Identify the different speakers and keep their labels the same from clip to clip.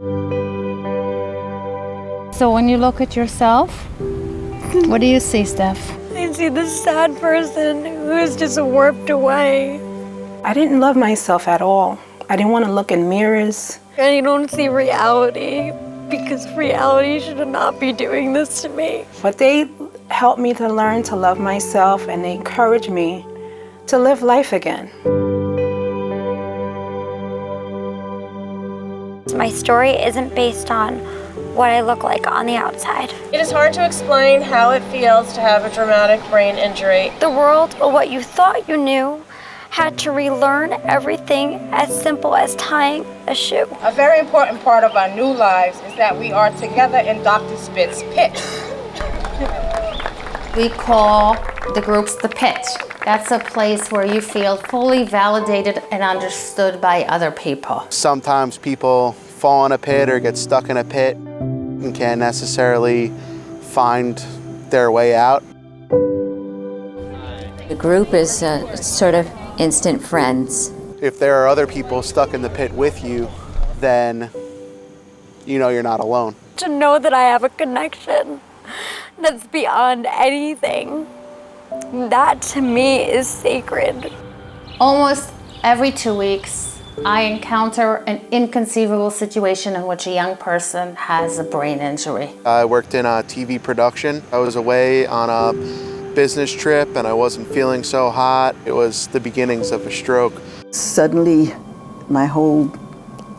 Speaker 1: So when you look at yourself, what do you see, Steph?
Speaker 2: I see this sad person who's just warped away.
Speaker 3: I didn't love myself at all. I didn't want to look in mirrors.
Speaker 2: And you don't see reality, because reality should not be doing this to me.
Speaker 3: But they helped me to learn to love myself, and they encouraged me to live life again.
Speaker 4: My story isn't based on what I look like on the outside.
Speaker 5: It is hard to explain how it feels to have a traumatic brain injury.
Speaker 4: The world, or what you thought you knew, had to relearn everything as simple as tying a shoe.
Speaker 5: A very important part of our new lives is that we are together in Dr. Spit's pit.
Speaker 1: We call the groups the pit. That's a place where you feel fully validated and understood by other people.
Speaker 6: Sometimes people fall in a pit or get stuck in a pit and can't necessarily find their way out.
Speaker 7: The group is sort of instant friends.
Speaker 6: If there are other people stuck in the pit with you, then you know you're not alone.
Speaker 2: To know that I have a connection that's beyond anything, that to me is sacred.
Speaker 1: Almost every 2 weeks, I encounter an inconceivable situation in which a young person has a brain injury.
Speaker 6: I worked in a TV production. I was away on a business trip and I wasn't feeling so hot. It was the beginnings of a stroke.
Speaker 8: Suddenly, my whole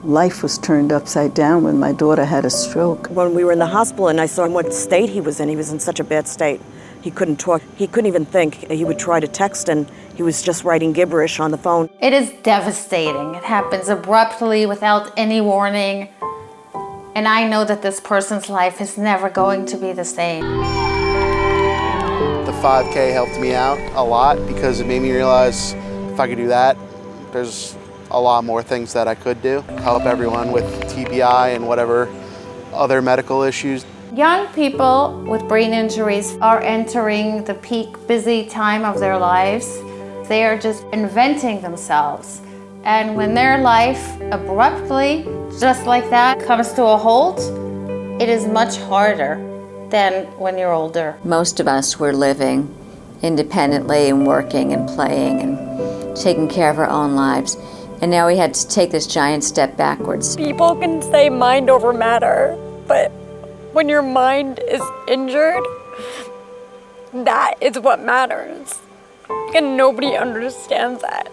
Speaker 8: life was turned upside down when my daughter had a stroke.
Speaker 9: When we were in the hospital and I saw in what state he was in such a bad state. He couldn't talk, he couldn't even think. He would try to text and he was just writing gibberish on the phone.
Speaker 1: It is devastating. It happens abruptly without any warning. And I know that this person's life is never going to be the same.
Speaker 6: The 5K helped me out a lot because it made me realize if I could do that, there's a lot more things that I could do. Help everyone with TBI and whatever other medical issues.
Speaker 1: Young people with brain injuries are entering the peak busy time of their lives. They are just inventing themselves. And when their life abruptly, just like that, comes to a halt, it is much harder than when you're older.
Speaker 7: Most of us were living independently and working and playing and taking care of our own lives. And now we had to take this giant step backwards.
Speaker 2: People can say mind over matter, but when your mind is injured, that is what matters. And nobody understands that.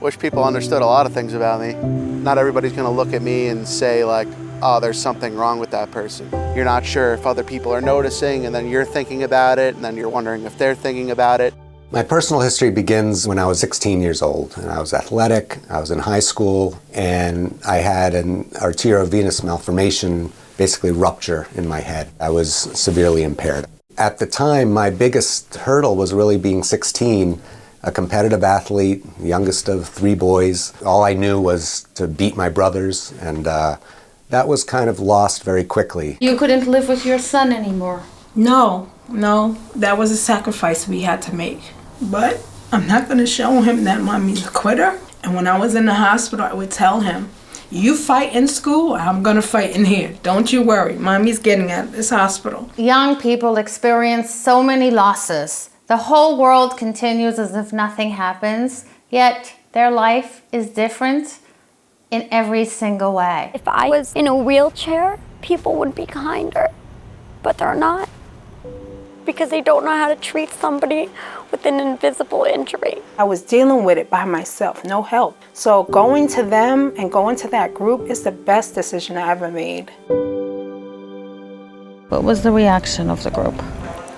Speaker 6: Wish people understood a lot of things about me. Not everybody's gonna look at me and say like, oh, there's something wrong with that person. You're not sure if other people are noticing, and then you're thinking about it, and then you're wondering if they're thinking about it.
Speaker 10: My personal history begins when I was 16 years old, and I was athletic, I was in high school, and I had an arteriovenous malformation, basically rupture in my head. I was severely impaired. At the time, my biggest hurdle was really being 16, a competitive athlete, youngest of 3 boys. All I knew was to beat my brothers, and that was kind of lost very quickly.
Speaker 1: You couldn't live with your son anymore.
Speaker 3: No, that was a sacrifice we had to make. But I'm not going to show him that mommy's a quitter. And when I was in the hospital, I would tell him, you fight in school, I'm going to fight in here. Don't you worry, mommy's getting out of this hospital.
Speaker 1: Young people experience so many losses. The whole world continues as if nothing happens, yet their life is different in every single way.
Speaker 4: If I was in a wheelchair, people would be kinder, but they're not, because they don't know how to treat somebody with an invisible injury.
Speaker 3: I was dealing with it by myself, no help. So going to them and going to that group is the best decision I ever made.
Speaker 1: What was the reaction of the group?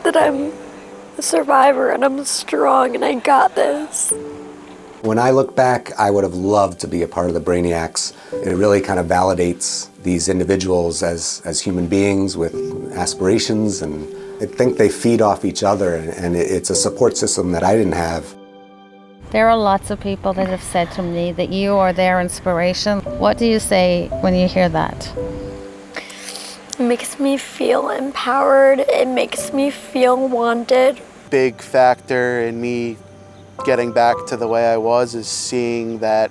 Speaker 2: That I'm a survivor and I'm strong and I got this.
Speaker 10: When I look back, I would have loved to be a part of the Brainiacs. It really kind of validates these individuals as human beings with aspirations, and I think they feed off each other, and it's a support system that I didn't have.
Speaker 1: There are lots of people that have said to me that you are their inspiration. What do you say when you hear that?
Speaker 2: It makes me feel empowered. It makes me feel wanted.
Speaker 6: Big factor in me getting back to the way I was is seeing that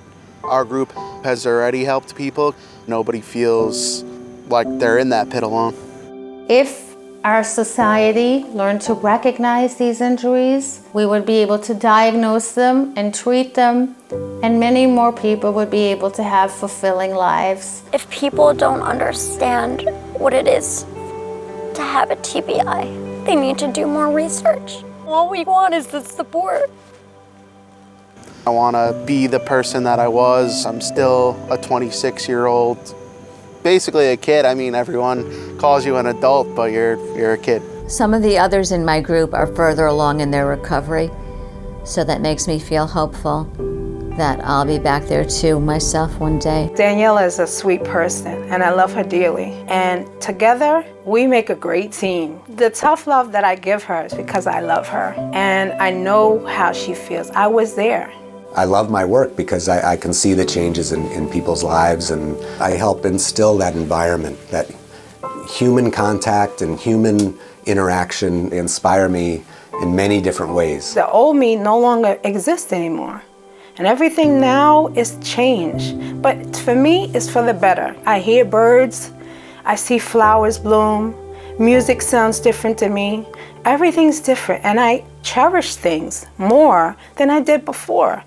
Speaker 6: Our group has already helped people. Nobody feels like they're in that pit alone.
Speaker 1: If our society learned to recognize these injuries, we would be able to diagnose them and treat them, and many more people would be able to have fulfilling lives.
Speaker 4: If people don't understand what it is to have a TBI, they need to do more research.
Speaker 2: All we want is the support.
Speaker 6: I want to be the person that I was. I'm still a 26-year-old, basically a kid. I mean, everyone calls you an adult, but you're a kid.
Speaker 7: Some of the others in my group are further along in their recovery, so that makes me feel hopeful that I'll be back there too myself one day.
Speaker 3: Danielle is a sweet person, and I love her dearly. And together, we make a great team. The tough love that I give her is because I love her, and I know how she feels. I was there.
Speaker 10: I love my work because I can see the changes in people's lives, and I help instill that environment, that human contact and human interaction inspire me in many different ways.
Speaker 3: The old me no longer exists anymore. And everything now is changed. But for me, it's for the better. I hear birds, I see flowers bloom, music sounds different to me. Everything's different, and I cherish things more than I did before.